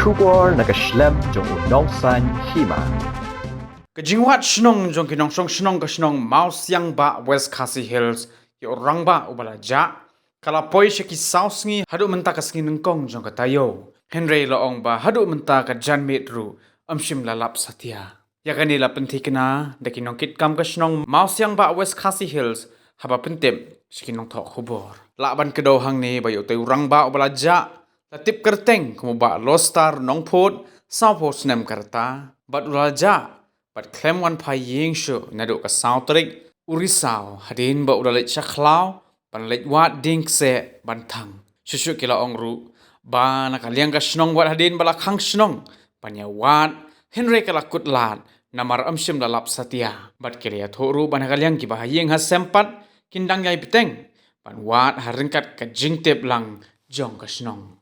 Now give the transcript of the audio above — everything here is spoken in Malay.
Shubor na Khlem jong unong san Hima. Kajingwat Shnong jong kinong Shnong ka Shnong Maus yang ba West Khasi Hills yo Rangbah ubala ja kalapoi shaki Sngi hadu menta ka skin nengkong jong ka tayo Henry loong ba hadu menta ka janmit ru amshim lalap satya ya kanila pentikna de kinong kitkam ka Shnong Maus yang ba West Khasi Hills haba pentem skinong thok khubor laban kedo hang ni ba yo te Rangbah ubala ja latip kerteng kumuba lostar nongphot sawphot snem karta bat ubala ja But Khlem wan phai yeng shu nadu ka sautrik urisau hadin ba udalit shaklau pan let wat ding se ban thang shushu kila ongru ba nakaliang ka Shnong wat hadin bala khang Shnong panya wat henry kala kutlat namar amshim lalap satya bat kelia thoru ban nakaliang ki ba yeng ha sempat kindang yai peteng pan wat haringkat ka jingtep lang jong ka Shnong